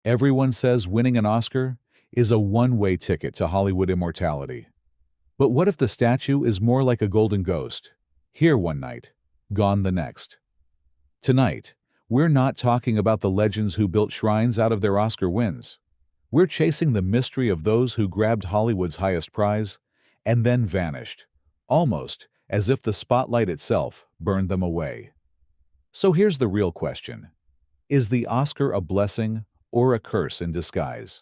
Everyone says winning an Oscar is a one-way ticket to Hollywood immortality. But what if the statue is more like a golden ghost? Here one night, gone the next. Tonight, we're not talking about the legends who built shrines out of their Oscar wins. We're chasing the mystery of those who grabbed Hollywood's highest prize and then vanished, almost as if the spotlight itself burned them away. So here's the real question. Is the Oscar a blessing or a curse in disguise?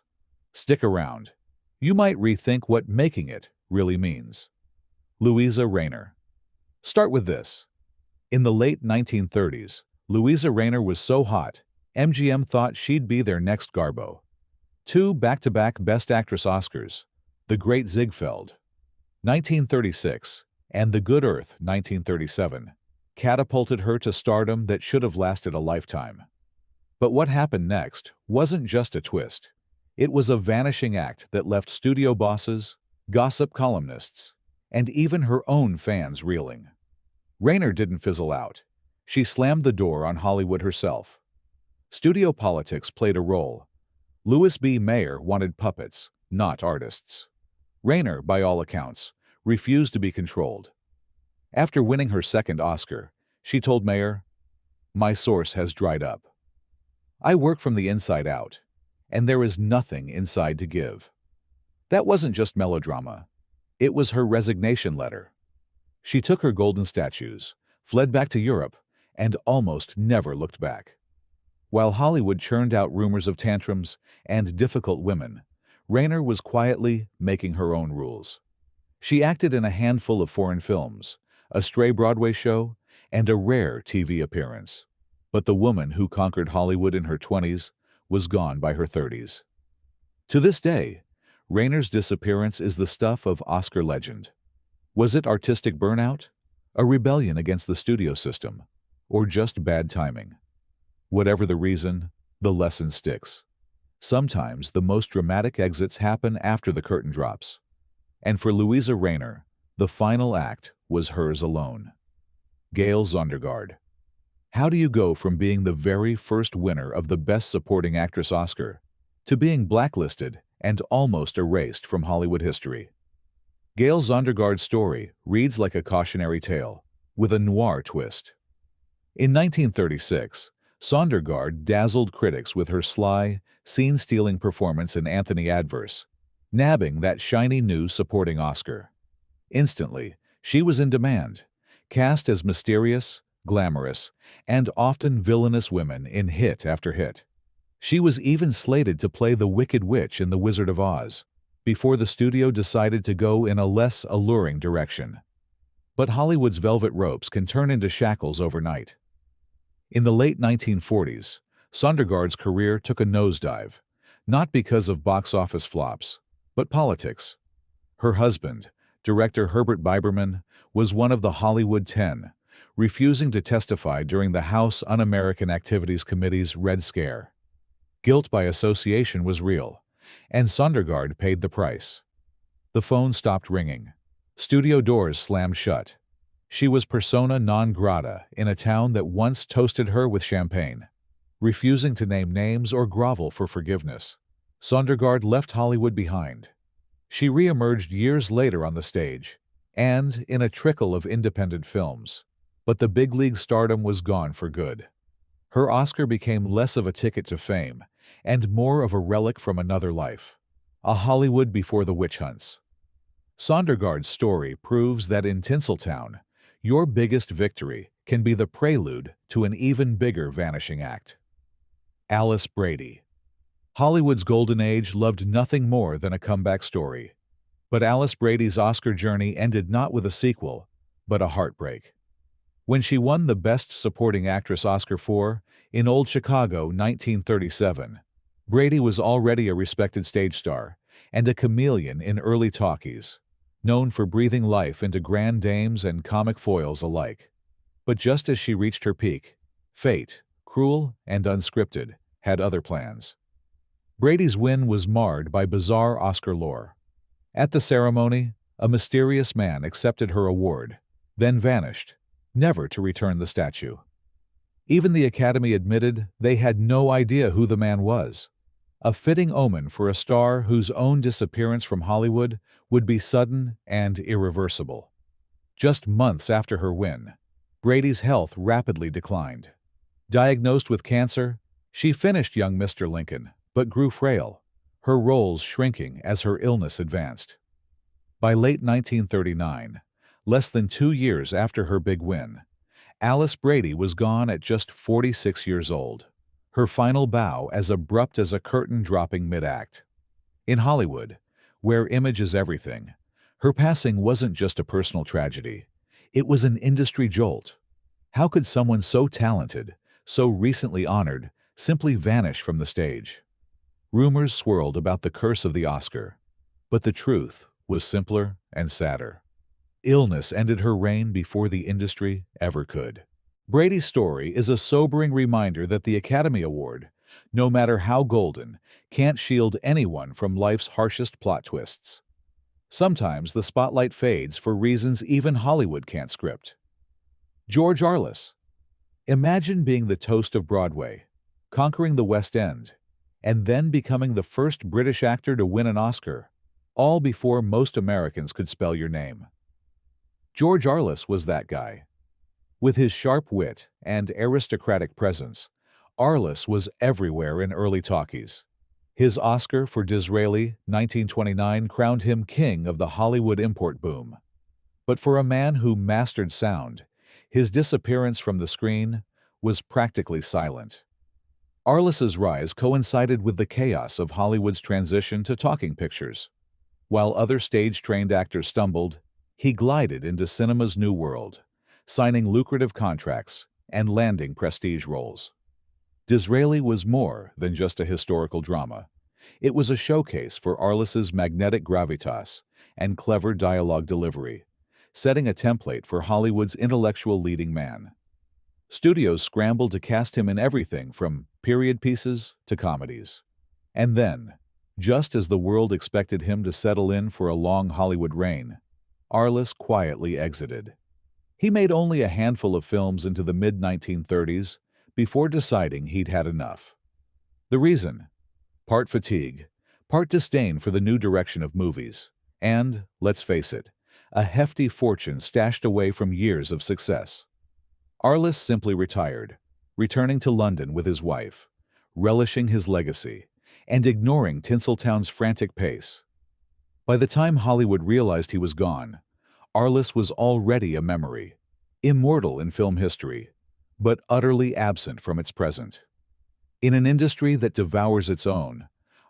Stick around. You might rethink what making it really means. Louisa Rener. Start with this. In the late 1930s, Louisa Rener was so hot, MGM thought she'd be their next Garbo. 2 back-to-back Best Actress Oscars, The Great Ziegfeld, 1936, and The Good Earth, 1937, catapulted her to stardom that should have lasted a lifetime. But what happened next wasn't just a twist. It was a vanishing act that left studio bosses, gossip columnists, and even her own fans reeling. Rener didn't fizzle out. She slammed the door on Hollywood herself. Studio politics played a role. Louis B. Mayer wanted puppets, not artists. Rener, by all accounts, refused to be controlled. After winning her second Oscar, she told Mayer, "My source has dried up. I work from the inside out, and there is nothing inside to give." That wasn't just melodrama. It was her resignation letter. She took her golden statues, fled back to Europe, and almost never looked back. While Hollywood churned out rumors of tantrums and difficult women, Rener was quietly making her own rules. She acted in a handful of foreign films, a stray Broadway show, and a rare TV appearance. But the woman who conquered Hollywood in her 20s was gone by her 30s. To this day, Rener's disappearance is the stuff of Oscar legend. Was it artistic burnout, a rebellion against the studio system, or just bad timing? Whatever the reason, the lesson sticks. Sometimes the most dramatic exits happen after the curtain drops. And for Louisa Rener, the final act was hers alone. Gail Zondergaard. How do you go from being the very first winner of the Best Supporting Actress Oscar to being blacklisted and almost erased from Hollywood history? Gail Zondergaard's story reads like a cautionary tale, with a noir twist. In 1936, Zondergaard dazzled critics with her sly, scene-stealing performance in Anthony Adverse, nabbing that shiny new supporting Oscar. Instantly, she was in demand, cast as mysterious, glamorous, and often villainous women in hit after hit. She was even slated to play the Wicked Witch in The Wizard of Oz, before the studio decided to go in a less alluring direction. But Hollywood's velvet ropes can turn into shackles overnight. In the late 1940s, Zondergaard's career took a nosedive, not because of box office flops, but politics. Her husband, director Herbert Biberman, was one of the Hollywood 10, refusing to testify during the House Un-American Activities Committee's Red Scare. Guilt by association was real, and Zondergaard paid the price. The phone stopped ringing. Studio doors slammed shut. She was persona non grata in a town that once toasted her with champagne. Refusing to name names or grovel for forgiveness, Zondergaard left Hollywood behind. She re-emerged years later on the stage, and in a trickle of independent films. But the big league stardom was gone for good. Her Oscar became less of a ticket to fame and more of a relic from another life. A Hollywood before the witch hunts. Zondergaard's story proves that in Tinseltown, your biggest victory can be the prelude to an even bigger vanishing act. Alice Brady. Hollywood's golden age loved nothing more than a comeback story. But Alice Brady's Oscar journey ended not with a sequel, but a heartbreak. When she won the Best Supporting Actress Oscar for In Old Chicago, 1937, Brady was already a respected stage star and a chameleon in early talkies, known for breathing life into grand dames and comic foils alike. But just as she reached her peak, fate, cruel and unscripted, had other plans. Brady's win was marred by bizarre Oscar lore. At the ceremony, a mysterious man accepted her award, then vanished, never to return the statue. Even the Academy admitted they had no idea who the man was. A fitting omen for a star whose own disappearance from Hollywood would be sudden and irreversible. Just months after her win, Brady's health rapidly declined. Diagnosed with cancer, she finished young Mr. Lincoln, but grew frail, her roles shrinking as her illness advanced. By late 1939, less than 2 years after her big win, Alice Brady was gone at just 46 years old, her final bow as abrupt as a curtain dropping mid-act. In Hollywood, where image is everything, her passing wasn't just a personal tragedy, it was an industry jolt. How could someone so talented, so recently honored, simply vanish from the stage? Rumors swirled about the curse of the Oscar, but the truth was simpler and sadder. Illness ended her reign before the industry ever could. Brady's story is a sobering reminder that the Academy Award, no matter how golden, can't shield anyone from life's harshest plot twists. Sometimes the spotlight fades for reasons even Hollywood can't script. George Arliss. Imagine being the toast of Broadway, conquering the West End, and then becoming the first British actor to win an Oscar, all before most Americans could spell your name. George Arliss was that guy. With his sharp wit and aristocratic presence, Arliss was everywhere in early talkies. His Oscar for Disraeli, 1929, crowned him king of the Hollywood import boom. But for a man who mastered sound, his disappearance from the screen was practically silent. Arliss's rise coincided with the chaos of Hollywood's transition to talking pictures. While other stage-trained actors stumbled, he glided into cinema's new world, signing lucrative contracts and landing prestige roles. Disraeli was more than just a historical drama. It was a showcase for Arliss's magnetic gravitas and clever dialogue delivery, setting a template for Hollywood's intellectual leading man. Studios scrambled to cast him in everything from period pieces to comedies. And then, just as the world expected him to settle in for a long Hollywood reign, Arliss quietly exited. He made only a handful of films into the mid-1930s before deciding he'd had enough. The reason? Part fatigue, part disdain for the new direction of movies, and, let's face it, a hefty fortune stashed away from years of success. Arliss simply retired, returning to London with his wife, relishing his legacy, and ignoring Tinseltown's frantic pace. By the time Hollywood realized he was gone, Arliss was already a memory, immortal in film history, but utterly absent from its present. In an industry that devours its own,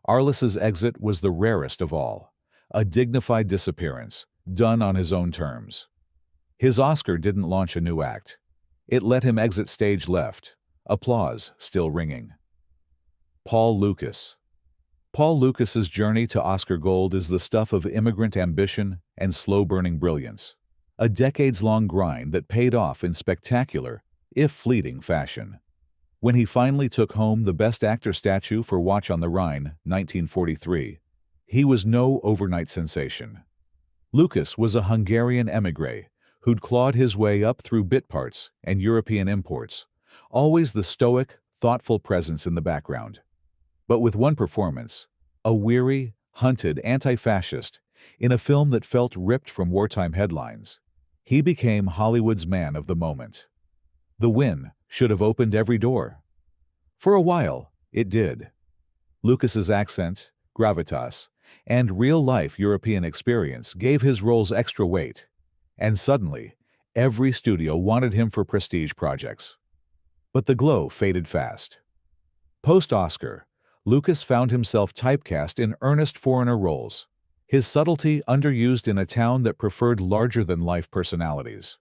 Arliss's exit was the rarest of all, a dignified disappearance, done on his own terms. His Oscar didn't launch a new act. It let him exit stage left, applause still ringing. Paul Lukas. Paul Lucas's journey to Oscar gold is the stuff of immigrant ambition and slow-burning brilliance, a decades-long grind that paid off in spectacular, if fleeting, fashion. When he finally took home the Best Actor statue for Watch on the Rhine, 1943, he was no overnight sensation. Lukas was a Hungarian émigré who'd clawed his way up through bit parts and European imports, always the stoic, thoughtful presence in the background. But with one performance, a weary, hunted anti-fascist, in a film that felt ripped from wartime headlines, he became Hollywood's man of the moment. The win should have opened every door. For a while, it did. Lucas's accent, gravitas, and real-life European experience gave his roles extra weight, and suddenly, every studio wanted him for prestige projects. But the glow faded fast. Post-Oscar, Lucas found himself typecast in earnest foreigner roles, his subtlety underused in a town that preferred larger-than-life personalities.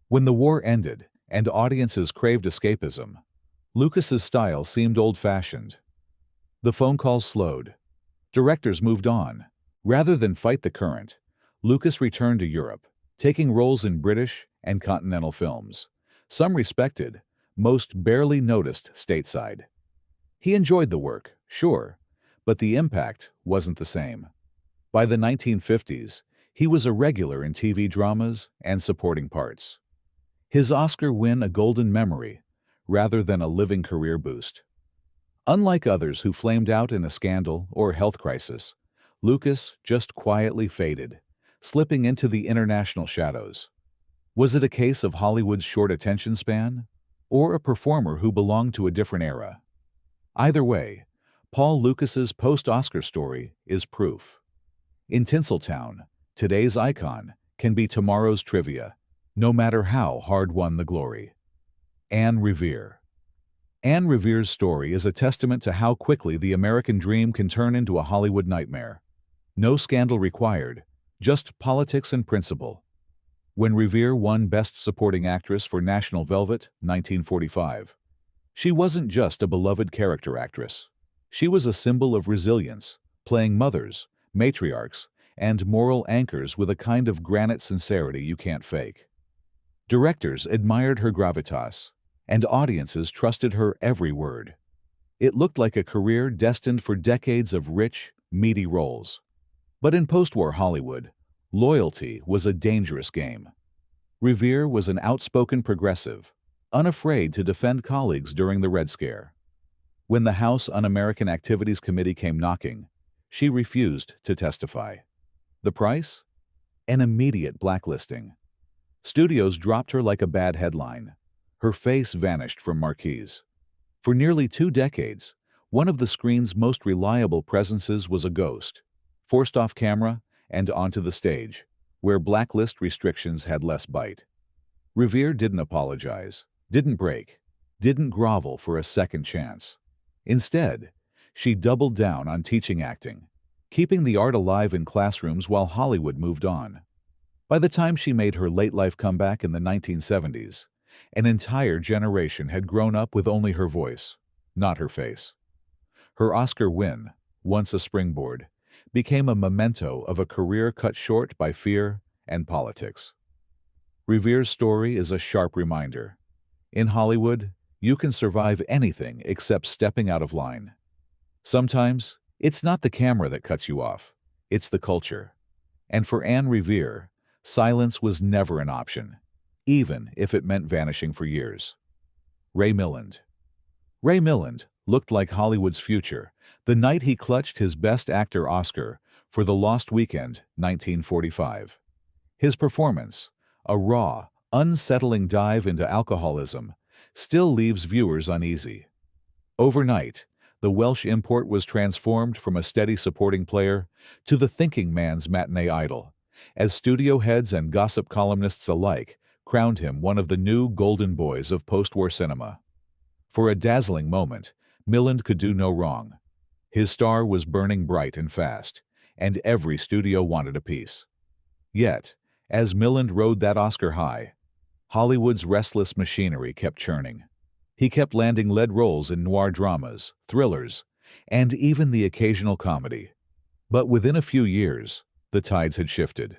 When the war ended and audiences craved escapism, Lucas's style seemed old-fashioned. The phone calls slowed. Directors moved on. Rather than fight the current, Lucas returned to Europe, taking roles in British and continental films, some respected, most barely noticed stateside. He enjoyed the work, sure, but the impact wasn't the same. By the 1950s, he was a regular in TV dramas and supporting parts. His Oscar win a golden memory, rather than a living career boost. Unlike others who flamed out in a scandal or health crisis, Lucas just quietly faded, slipping into the international shadows. Was it a case of Hollywood's short attention span, or a performer who belonged to a different era? Either way, Paul Lucas's post-Oscar story is proof. In Tinseltown, today's icon can be tomorrow's trivia, no matter how hard-won the glory. Anne Revere. Anne Revere's story is a testament to how quickly the American dream can turn into a Hollywood nightmare. No scandal required, just politics and principle. When Revere won Best Supporting Actress for National Velvet, 1945, she wasn't just a beloved character actress. She was a symbol of resilience, playing mothers, matriarchs, and moral anchors with a kind of granite sincerity you can't fake. Directors admired her gravitas, and audiences trusted her every word. It looked like a career destined for decades of rich, meaty roles. But in post-war Hollywood, loyalty was a dangerous game. Revere was an outspoken progressive, unafraid to defend colleagues during the Red Scare. When the House Un-American Activities Committee came knocking, she refused to testify. The price? An immediate blacklisting. Studios dropped her like a bad headline. Her face vanished from marquees. For nearly 2 decades, one of the screen's most reliable presences was a ghost, forced off camera and onto the stage, where blacklist restrictions had less bite. Revere didn't apologize, didn't break, didn't grovel for a second chance. Instead, she doubled down on teaching acting, keeping the art alive in classrooms while Hollywood moved on. By the time she made her late-life comeback in the 1970s, an entire generation had grown up with only her voice, not her face. Her Oscar win, once a springboard, became a memento of a career cut short by fear and politics. Revere's story is a sharp reminder. In Hollywood, you can survive anything except stepping out of line. Sometimes, it's not the camera that cuts you off, it's the culture. And for Anne Revere, silence was never an option, even if it meant vanishing for years. Ray Milland. Ray Milland looked like Hollywood's future the night he clutched his Best Actor Oscar for The Lost Weekend, 1945. His performance, a raw, unsettling dive into alcoholism, still leaves viewers uneasy. Overnight, the Welsh import was transformed from a steady supporting player to the thinking man's matinee idol, as studio heads and gossip columnists alike crowned him one of the new golden boys of post-war cinema. For a dazzling moment, Milland could do no wrong. His star was burning bright and fast, and every studio wanted a piece. Yet, as Milland rode that Oscar high, Hollywood's restless machinery kept churning. He kept landing lead roles in noir dramas, thrillers, and even the occasional comedy. But within a few years, the tides had shifted.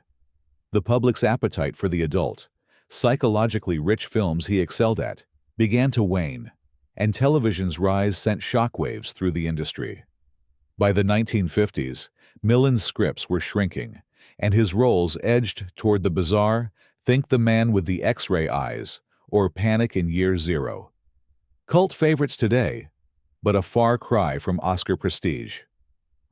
The public's appetite for the adult, psychologically rich films he excelled at began to wane, and television's rise sent shockwaves through the industry. By the 1950s, Milland's scripts were shrinking, and his roles edged toward the bizarre, think the man with the X-ray eyes, or Panic in Year Zero. Cult favorites today, but a far cry from Oscar prestige.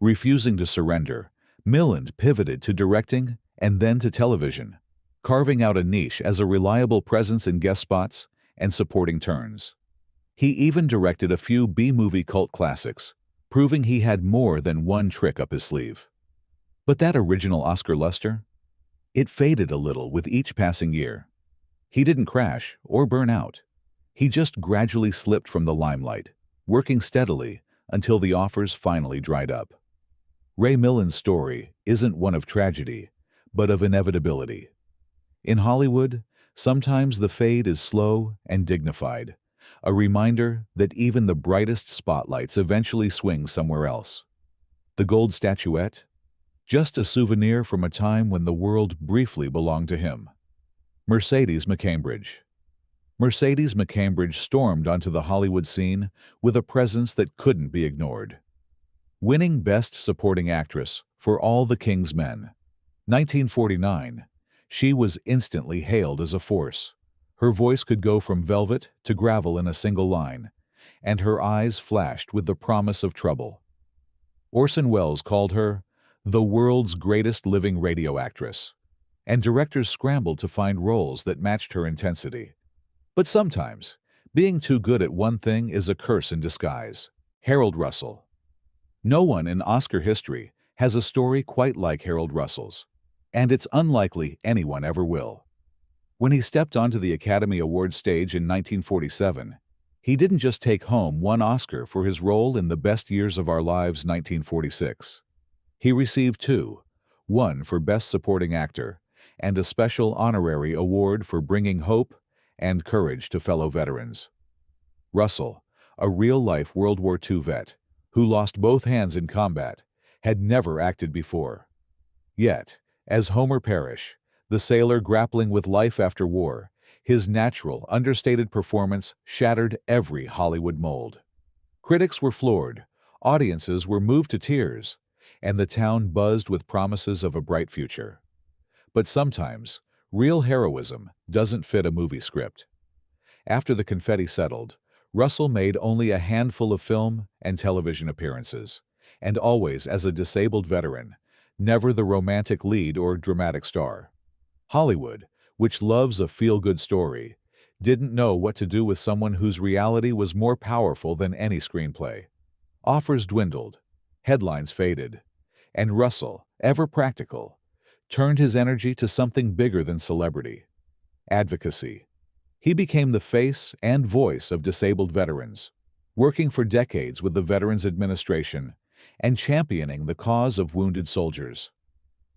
Refusing to surrender, Milland pivoted to directing and then to television, carving out a niche as a reliable presence in guest spots and supporting turns. He even directed a few B-movie cult classics, proving he had more than one trick up his sleeve. But that original Oscar luster? It faded a little with each passing year. He didn't crash or burn out. He just gradually slipped from the limelight, working steadily until the offers finally dried up. Ray Milland's story isn't one of tragedy, but of inevitability. In Hollywood, sometimes the fade is slow and dignified, a reminder that even the brightest spotlights eventually swing somewhere else. The gold statuette? Just a souvenir from a time when the world briefly belonged to him. Mercedes McCambridge. Mercedes McCambridge stormed onto the Hollywood scene with a presence that couldn't be ignored. Winning Best Supporting Actress for All the King's Men, 1949, she was instantly hailed as a force. Her voice could go from velvet to gravel in a single line, and her eyes flashed with the promise of trouble. Orson Welles called her the world's greatest living radio actress, and directors scrambled to find roles that matched her intensity. But sometimes, being too good at one thing is a curse in disguise. Harold Russell. No one in Oscar history has a story quite like Harold Russell's, and it's unlikely anyone ever will. When he stepped onto the Academy Awards stage in 1947, he didn't just take home one Oscar for his role in The Best Years of Our Lives 1946. He received two, one for Best Supporting Actor and a special honorary award for bringing hope and courage to fellow veterans. Russell, a real-life World War II vet who lost both hands in combat, had never acted before. Yet, as Homer Parrish, the sailor grappling with life after war, his natural, understated performance shattered every Hollywood mold. Critics were floored, audiences were moved to tears, and the town buzzed with promises of a bright future. But sometimes, real heroism doesn't fit a movie script. After the confetti settled, Russell made only a handful of film and television appearances, and always as a disabled veteran, never the romantic lead or dramatic star. Hollywood, which loves a feel-good story, didn't know what to do with someone whose reality was more powerful than any screenplay. Offers dwindled, headlines faded, and Russell, ever practical, turned his energy to something bigger than celebrity: advocacy. He became the face and voice of disabled veterans, working for decades with the Veterans Administration and championing the cause of wounded soldiers.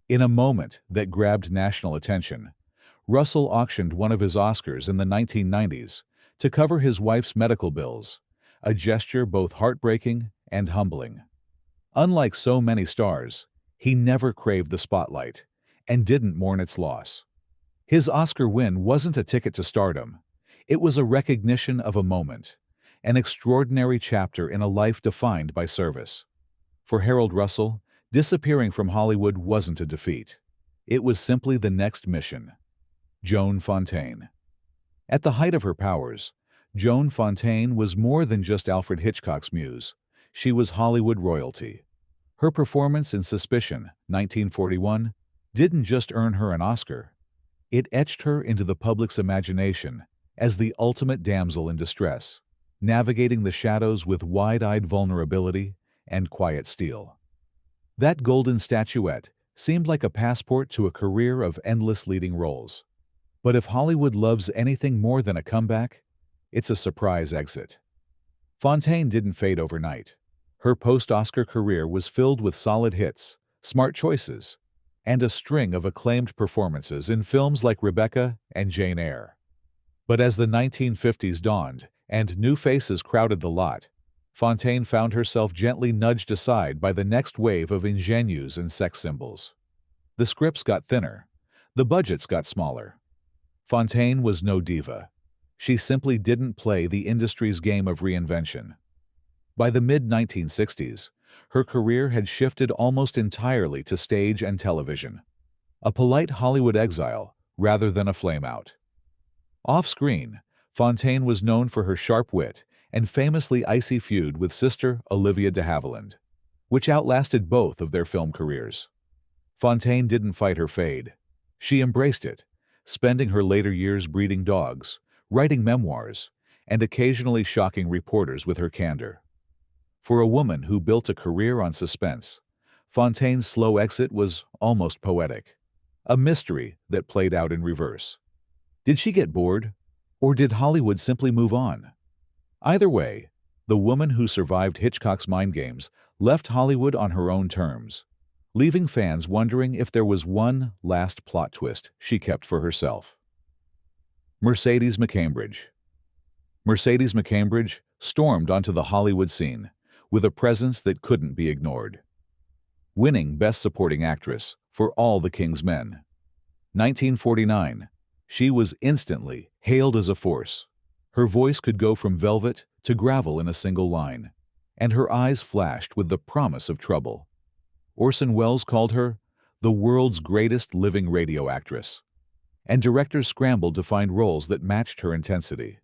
In a moment that grabbed national attention, Russell auctioned one of his Oscars in the 1990s to cover his wife's medical bills, a gesture both heartbreaking and humbling. Unlike so many stars, he never craved the spotlight and didn't mourn its loss. His Oscar win wasn't a ticket to stardom. It was a recognition of a moment, an extraordinary chapter in a life defined by service. For Harold Russell, disappearing from Hollywood wasn't a defeat. It was simply the next mission. Joan Fontaine. At the height of her powers, Joan Fontaine was more than just Alfred Hitchcock's muse. She was Hollywood royalty. Her performance in Suspicion, 1941, didn't just earn her an Oscar. It etched her into the public's imagination as the ultimate damsel in distress, navigating the shadows with wide-eyed vulnerability and quiet steel. That golden statuette seemed like a passport to a career of endless leading roles. But if Hollywood loves anything more than a comeback, it's a surprise exit. Fontaine didn't fade overnight. Her post-Oscar career was filled with solid hits, smart choices, and a string of acclaimed performances in films like Rebecca and Jane Eyre. But as the 1950s dawned and new faces crowded the lot, Fontaine found herself gently nudged aside by the next wave of ingenues and sex symbols. The scripts got thinner, the budgets got smaller. Fontaine was no diva. She simply didn't play the industry's game of reinvention. By the mid-1960s, her career had shifted almost entirely to stage and television, a polite Hollywood exile rather than a flameout. Off-screen, Fontaine was known for her sharp wit and famously icy feud with sister Olivia de Havilland, which outlasted both of their film careers. Fontaine didn't fight her fade. She embraced it, spending her later years breeding dogs, writing memoirs, and occasionally shocking reporters with her candor. For a woman who built a career on suspense, Fontaine's slow exit was almost poetic, a mystery that played out in reverse. Did she get bored, or did Hollywood simply move on? Either way, the woman who survived Hitchcock's mind games left Hollywood on her own terms, leaving fans wondering if there was one last plot twist she kept for herself. Mercedes McCambridge. Mercedes McCambridge stormed onto the Hollywood scene with a presence that couldn't be ignored. Winning Best Supporting Actress for All the King's Men. 1949, she was instantly hailed as a force. Her voice could go from velvet to gravel in a single line, and her eyes flashed with the promise of trouble. Orson Welles called her the world's greatest living radio actress, and directors scrambled to find roles that matched her intensity.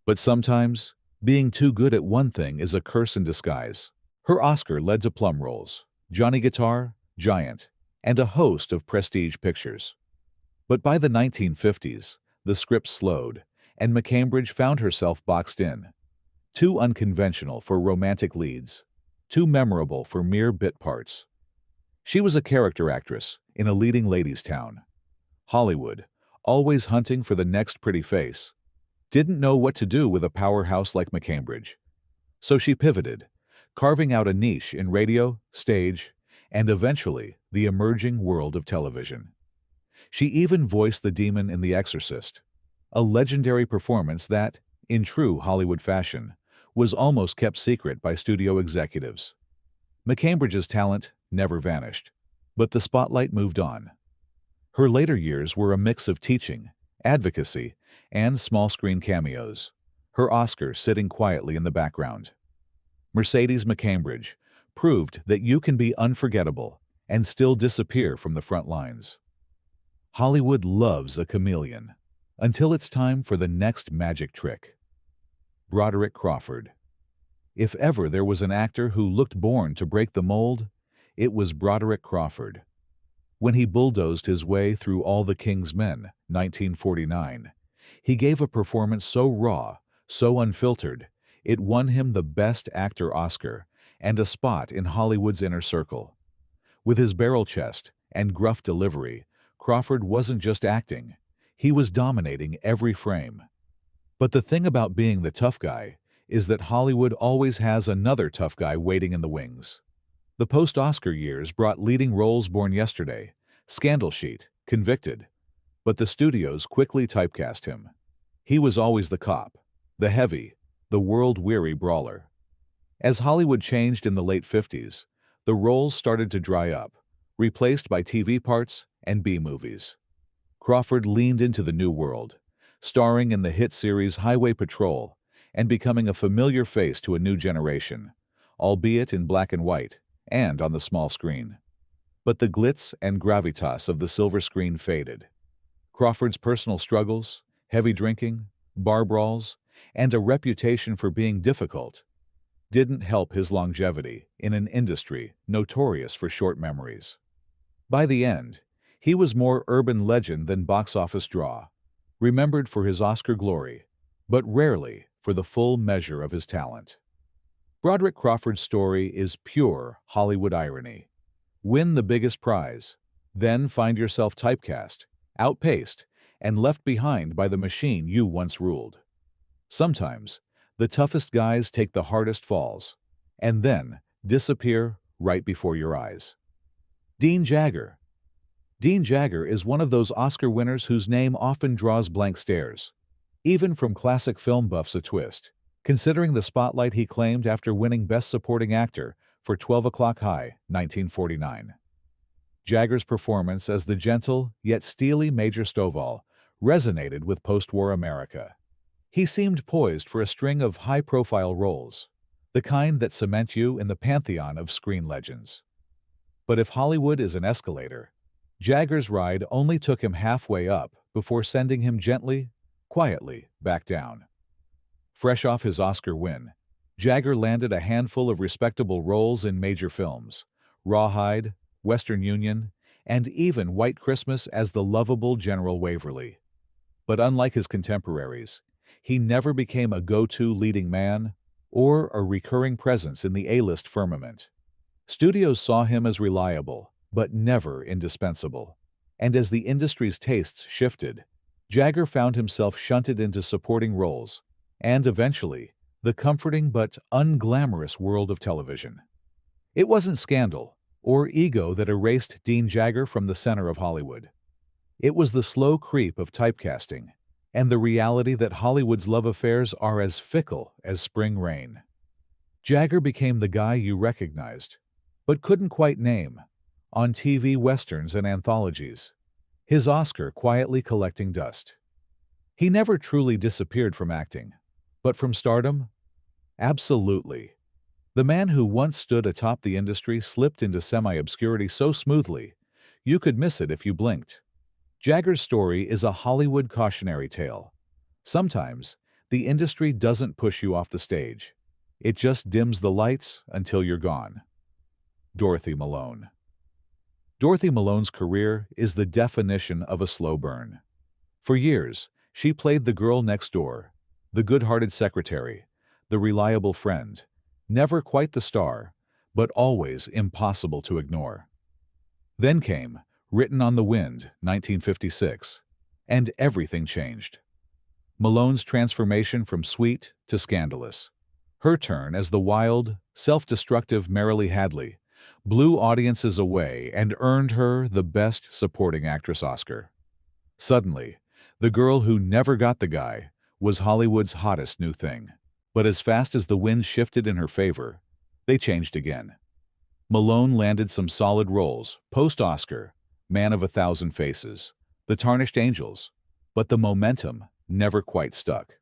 But sometimes, Being too good at one thing is a curse in disguise. Her Oscar led to Plum Rolls, Johnny Guitar, Giant, and a host of prestige pictures. But by the 1950s, the script slowed, and McCambridge found herself boxed in. Too unconventional for romantic leads, too memorable for mere bit parts. She was a character actress in a leading ladies' town. Hollywood, always hunting for the next pretty face, didn't know what to do with a powerhouse like McCambridge. So she pivoted, carving out a niche in radio, stage, and eventually the emerging world of television. She even voiced the demon in The Exorcist, a legendary performance that, in true Hollywood fashion, was almost kept secret by studio executives. McCambridge's talent never vanished, but the spotlight moved on. Her later years were a mix of teaching, advocacy, and small-screen cameos, her Oscar sitting quietly in the background. Mercedes McCambridge proved that you can be unforgettable and still disappear from the front lines. Hollywood loves a chameleon, until it's time for the next magic trick. Broderick Crawford. If ever there was an actor who looked born to break the mold, it was Broderick Crawford. When he bulldozed his way through All the King's Men, 1949, he gave a performance so raw, so unfiltered, it won him the Best Actor Oscar and a spot in Hollywood's inner circle. With his barrel chest and gruff delivery, Crawford wasn't just acting, he was dominating every frame. But the thing about being the tough guy is that Hollywood always has another tough guy waiting in the wings. The post-Oscar years brought leading roles Born Yesterday, Scandal Sheet, Convicted, but the studios quickly typecast him. He was always the cop, the heavy, the world-weary brawler. As Hollywood changed in the late 50s, the roles started to dry up, replaced by TV parts and B-movies. Crawford leaned into the new world, starring in the hit series Highway Patrol and becoming a familiar face to a new generation, albeit in black and white and on the small screen. But the glitz and gravitas of the silver screen faded. Crawford's personal struggles, heavy drinking, bar brawls, and a reputation for being difficult didn't help his longevity in an industry notorious for short memories. By the end, he was more urban legend than box office draw, remembered for his Oscar glory, but rarely for the full measure of his talent. Broderick Crawford's story is pure Hollywood irony. Win the biggest prize, then find yourself typecast, outpaced, and left behind by the machine you once ruled. Sometimes, the toughest guys take the hardest falls, and then disappear right before your eyes. Dean Jagger. Dean Jagger is one of those Oscar winners whose name often draws blank stares, even from classic film buffs a twist, considering the spotlight he claimed after winning Best Supporting Actor for 12 O'Clock High, 1949. Jagger's performance as the gentle yet steely Major Stovall resonated with post-war America. He seemed poised for a string of high-profile roles, the kind that cement you in the pantheon of screen legends. But if Hollywood is an escalator, Jagger's ride only took him halfway up before sending him gently, quietly back down. Fresh off his Oscar win, Jagger landed a handful of respectable roles in major films, Rawhide, Western Union, and even White Christmas as the lovable General Waverly. But unlike his contemporaries, he never became a go-to leading man or a recurring presence in the A-list firmament. Studios saw him as reliable, but never indispensable. And as the industry's tastes shifted, Jagger found himself shunted into supporting roles, and eventually, the comforting but unglamorous world of television. It wasn't scandal or ego that erased Dean Jagger from the center of Hollywood. It was the slow creep of typecasting and the reality that Hollywood's love affairs are as fickle as spring rain. Jagger became the guy you recognized, but couldn't quite name, on TV westerns and anthologies, his Oscar quietly collecting dust. He never truly disappeared from acting, but from stardom? Absolutely. The man who once stood atop the industry slipped into semi-obscurity so smoothly, you could miss it if you blinked. Jagger's story is a Hollywood cautionary tale. Sometimes, The industry doesn't push you off the stage. It just dims the lights until you're gone. Dorothy Malone. Dorothy Malone's career is the definition of a slow burn. For years, she played the girl next door, the good-hearted secretary, the reliable friend, never quite the star, but always impossible to ignore. Then came Written on the Wind, 1956, and everything changed. Malone's transformation from sweet to scandalous. Her turn as the wild, self-destructive Marilee Hadley blew audiences away and earned her the Best Supporting Actress Oscar. Suddenly, the girl who never got the guy was Hollywood's hottest new thing. But as fast as the wind shifted in her favor, they changed again. Malone landed some solid roles, post-Oscar, Man of a Thousand Faces, The Tarnished Angels, but the momentum never quite stuck.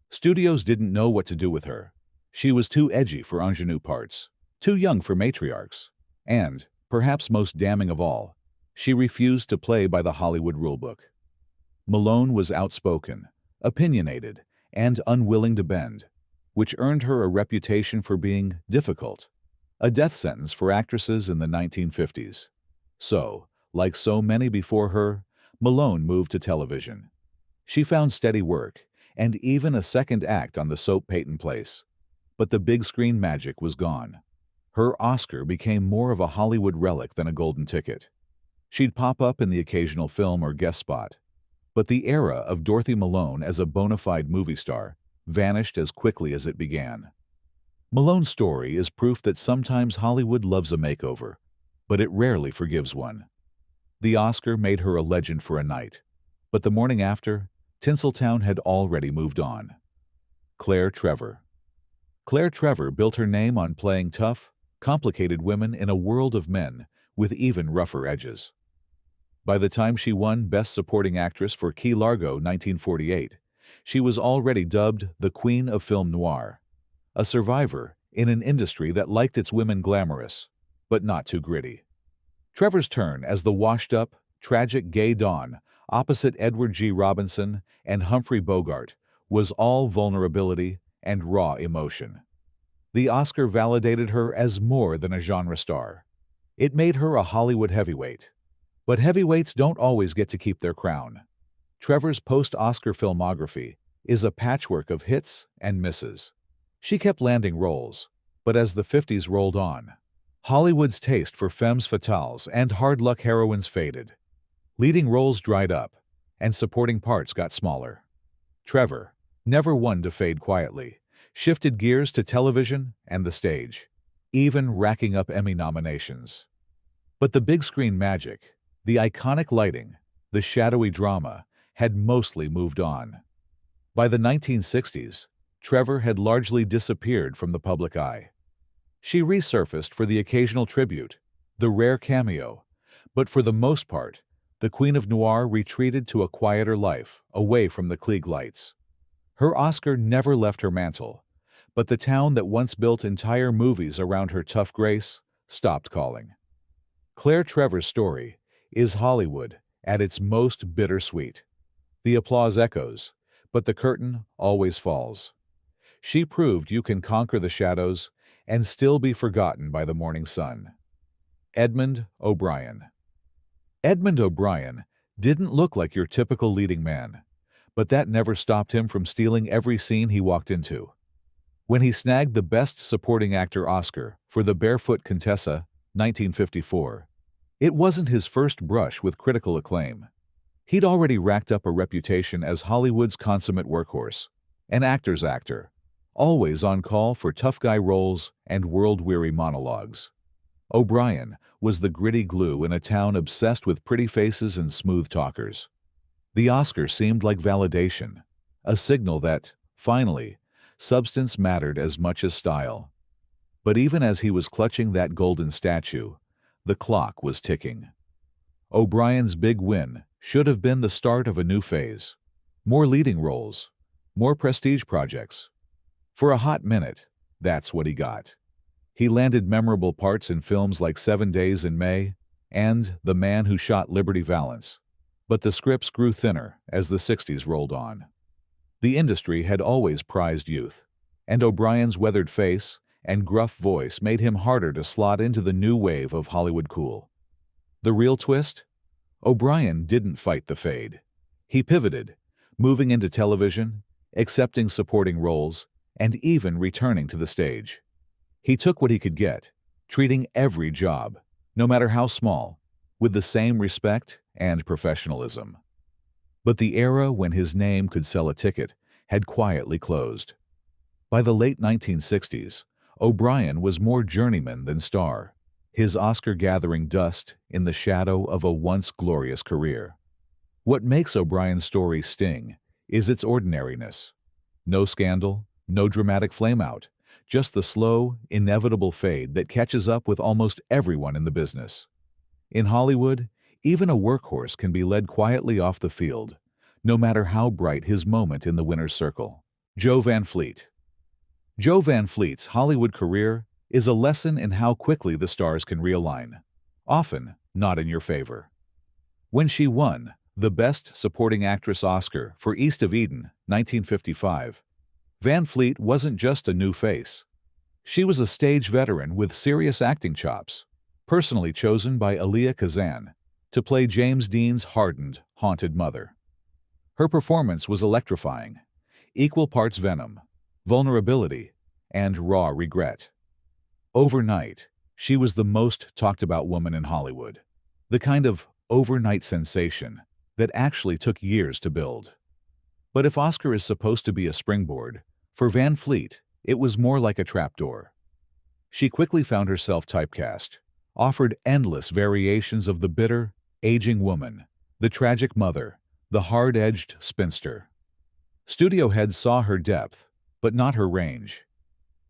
Studios didn't know what to do with her. She was too edgy for ingenue parts, too young for matriarchs, and, perhaps most damning of all, she refused to play by the Hollywood rulebook. Malone was outspoken, opinionated, and unwilling to bend, which earned her a reputation for being difficult, a death sentence for actresses in the 1950s. So, like so many before her, Malone moved to television. She found steady work, and even a second act on the soap Peyton Place. But the big screen magic was gone. Her Oscar became more of a Hollywood relic than a golden ticket. She'd pop up in the occasional film or guest spot. But the era of Dorothy Malone as a bona fide movie star vanished as quickly as it began. Malone's story is proof that sometimes Hollywood loves a makeover, but it rarely forgives one. The Oscar made her a legend for a night, but the morning after, Tinseltown had already moved on. Clare Trevor. Clare Trevor built her name on playing tough, complicated women in a world of men with even rougher edges. By the time she won Best Supporting Actress for Key Largo 1948, she was already dubbed the Queen of Film Noir, a survivor in an industry that liked its women glamorous, but not too gritty. Trevor's turn as the washed-up, tragic gay Dawn opposite Edward G. Robinson and Humphrey Bogart was all vulnerability and raw emotion. The Oscar validated her as more than a genre star. It made her a Hollywood heavyweight. But heavyweights don't always get to keep their crown. Trevor's post-Oscar filmography is a patchwork of hits and misses. She kept landing roles, but as the 50s rolled on, Hollywood's taste for femmes fatales and hard-luck heroines faded. Leading roles dried up, and supporting parts got smaller. Trevor, never one to fade quietly, shifted gears to television and the stage, even racking up Emmy nominations. But the big screen magic, the iconic lighting, the shadowy drama, had mostly moved on. By the 1960s, Trevor had largely disappeared from the public eye. She resurfaced for the occasional tribute, the rare cameo, but for the most part, the Queen of Noir retreated to a quieter life, away from the Klieg lights. Her Oscar never left her mantle, but the town that once built entire movies around her tough grace stopped calling. Clare Trevor's story is Hollywood at its most bittersweet. The applause echoes, but the curtain always falls. She proved you can conquer the shadows and still be forgotten by the morning sun. Edmund OBrien. Edmund OBrien didn't look like your typical leading man, but that never stopped him from stealing every scene he walked into. When he snagged the Best Supporting Actor Oscar for The Barefoot Contessa, 1954, it wasn't his first brush with critical acclaim. He'd already racked up a reputation as Hollywood's consummate workhorse, an actor's actor, always on call for tough guy roles and world-weary monologues. OBrien was the gritty glue in a town obsessed with pretty faces and smooth talkers. The Oscar seemed like validation, a signal that, finally, substance mattered as much as style. But even as he was clutching that golden statue, the clock was ticking. OBrien's big win should have been the start of a new phase. More leading roles, more prestige projects. For a hot minute, that's what he got. He landed memorable parts in films like 7 Days in May and The Man Who Shot Liberty Valance, but the scripts grew thinner as the 60s rolled on. The industry had always prized youth, and O'Brien's weathered face and gruff voice made him harder to slot into the new wave of Hollywood cool. The real twist? O'Brien didn't fight the fade. He pivoted, moving into television, accepting supporting roles, and even returning to the stage. He took what he could get, treating every job, no matter how small, with the same respect and professionalism. But the era when his name could sell a ticket had quietly closed. By the late 1960s, O'Brien was more journeyman than star, his Oscar gathering dust in the shadow of a once glorious career. What makes O'Brien's story sting is its ordinariness. No scandal, no dramatic flameout, just the slow, inevitable fade that catches up with almost everyone in the business. In Hollywood, even a workhorse can be led quietly off the field, no matter how bright his moment in the winner's circle. Joe Van Fleet. Joe Van Fleet's Hollywood career is a lesson in how quickly the stars can realign, often not in your favor. When she won the Best Supporting Actress Oscar for East of Eden, 1955, Van Fleet wasn't just a new face. She was a stage veteran with serious acting chops, personally chosen by Elia Kazan to play James Dean's hardened, haunted mother. Her performance was electrifying, equal parts venom, vulnerability, and raw regret. Overnight, she was the most talked about woman in Hollywood, the kind of overnight sensation that actually took years to build. But if Oscar is supposed to be a springboard, for Van Fleet, it was more like a trapdoor. She quickly found herself typecast, offered endless variations of the bitter, aging woman, the tragic mother, the hard-edged spinster. Studio heads saw her depth, but not her range.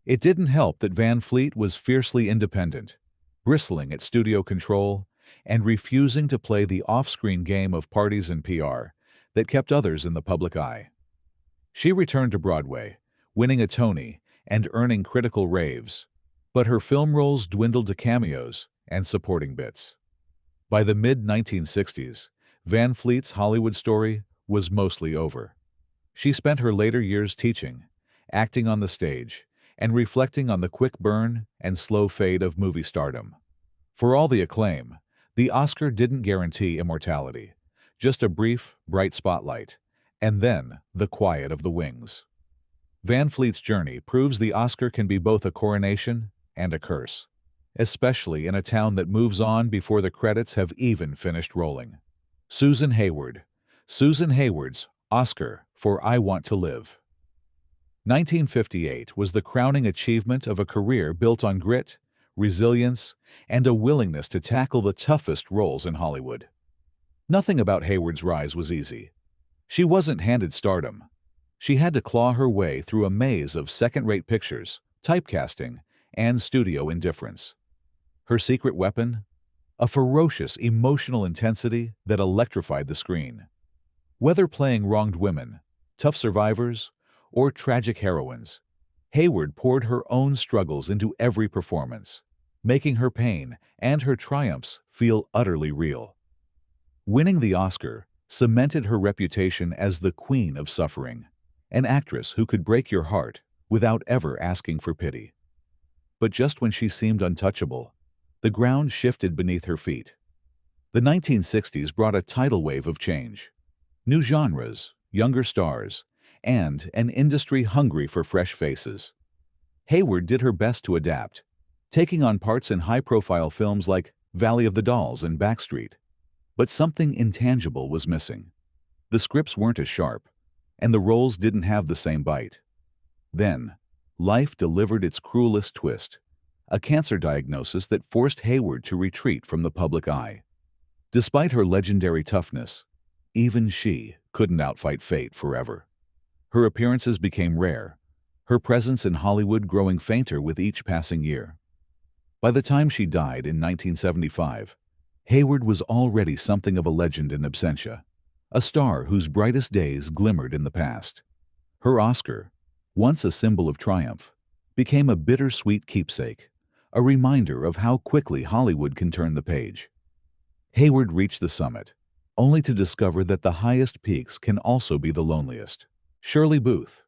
It didn't help that Van Fleet was fiercely independent, bristling at studio control and refusing to play the off-screen game of parties and PR that kept others in the public eye. She returned to Broadway, winning a Tony and earning critical raves, but her film roles dwindled to cameos and supporting bits. By the mid-1960s, Van Fleet's Hollywood story was mostly over. She spent her later years teaching, acting on the stage, and reflecting on the quick burn and slow fade of movie stardom. For all the acclaim, the Oscar didn't guarantee immortality, just a brief, bright spotlight, and then the quiet of the wings. Van Fleet's journey proves the Oscar can be both a coronation and a curse, especially in a town that moves on before the credits have even finished rolling. Susan Hayward. Susan Hayward's Oscar for I Want to Live. 1958 was the crowning achievement of a career built on grit, resilience, and a willingness to tackle the toughest roles in Hollywood. Nothing about Hayward's rise was easy. She wasn't handed stardom. She had to claw her way through a maze of second-rate pictures, typecasting, and studio indifference. Her secret weapon? A ferocious emotional intensity that electrified the screen. Whether playing wronged women, tough survivors, or tragic heroines, Hayward poured her own struggles into every performance, making her pain and her triumphs feel utterly real. Winning the Oscar cemented her reputation as the queen of suffering, an actress who could break your heart without ever asking for pity. But just when she seemed untouchable, the ground shifted beneath her feet. The 1960s brought a tidal wave of change. New genres, younger stars, and an industry hungry for fresh faces. Hayward did her best to adapt, taking on parts in high-profile films like Valley of the Dolls and Backstreet. But something intangible was missing. The scripts weren't as sharp, and the roles didn't have the same bite. Then, life delivered its cruelest twist, a cancer diagnosis that forced Hayward to retreat from the public eye. Despite her legendary toughness, even she couldn't outfight fate forever. Her appearances became rare, her presence in Hollywood growing fainter with each passing year. By the time she died in 1975, Hayward was already something of a legend in absentia, a star whose brightest days glimmered in the past. Her Oscar, once a symbol of triumph, became a bittersweet keepsake, a reminder of how quickly Hollywood can turn the page. Hayward reached the summit, only to discover that the highest peaks can also be the loneliest. Shirley Booth.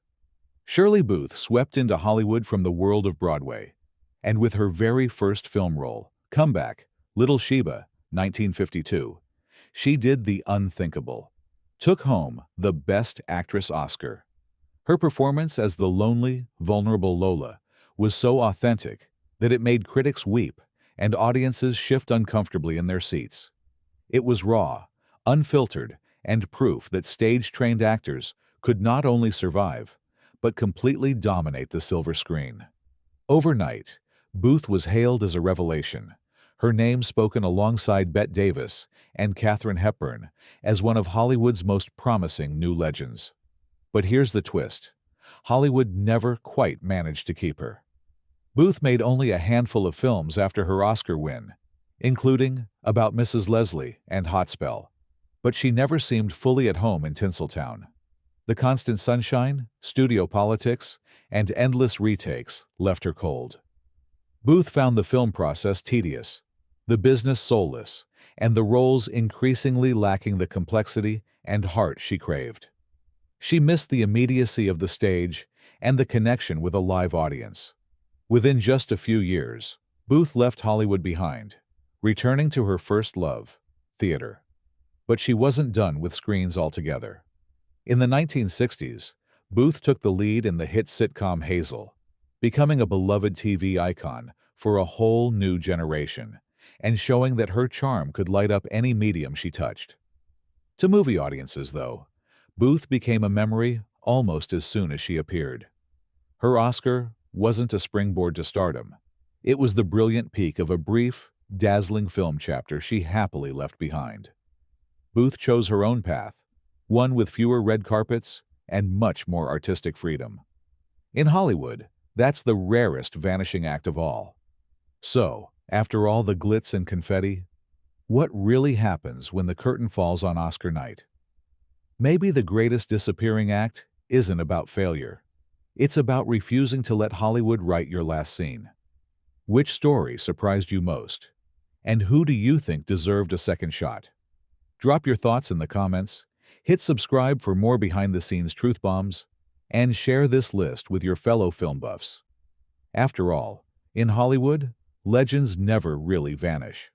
Shirley Booth swept into Hollywood from the world of Broadway, and with her very first film role, Comeback, Little Sheba, 1952, she did the unthinkable. Took home the Best Actress Oscar. Her performance as the lonely, vulnerable Lola was so authentic that it made critics weep and audiences shift uncomfortably in their seats. It was raw, unfiltered, and proof that stage-trained actors could not only survive, but completely dominate the silver screen. Overnight, Booth was hailed as a revelation, her name spoken alongside Bette Davis and Katharine Hepburn as one of Hollywood's most promising new legends. But here's the twist. Hollywood never quite managed to keep her. Booth made only a handful of films after her Oscar win, including About Mrs. Leslie and Hot Spell, but she never seemed fully at home in Tinseltown. The constant sunshine, studio politics, and endless retakes left her cold. Booth found the film process tedious, the business soulless, and the roles increasingly lacking the complexity and heart she craved. She missed the immediacy of the stage and the connection with a live audience. Within just a few years, Booth left Hollywood behind, returning to her first love, theater. But she wasn't done with screens altogether. In the 1960s, Booth took the lead in the hit sitcom Hazel, becoming a beloved TV icon for a whole new generation, and showing that her charm could light up any medium she touched. To movie audiences, though, Booth became a memory almost as soon as she appeared. Her Oscar wasn't a springboard to stardom. It was the brilliant peak of a brief, dazzling film chapter she happily left behind. Booth chose her own path, one with fewer red carpets and much more artistic freedom. In Hollywood, that's the rarest vanishing act of all. So, after all the glitz and confetti, what really happens when the curtain falls on Oscar night? Maybe the greatest disappearing act isn't about failure. It's about refusing to let Hollywood write your last scene. Which story surprised you most? And who do you think deserved a second shot? Drop your thoughts in the comments, hit subscribe for more behind-the-scenes truth bombs, and share this list with your fellow film buffs. After all, in Hollywood, legends never really vanish.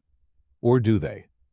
Or do they?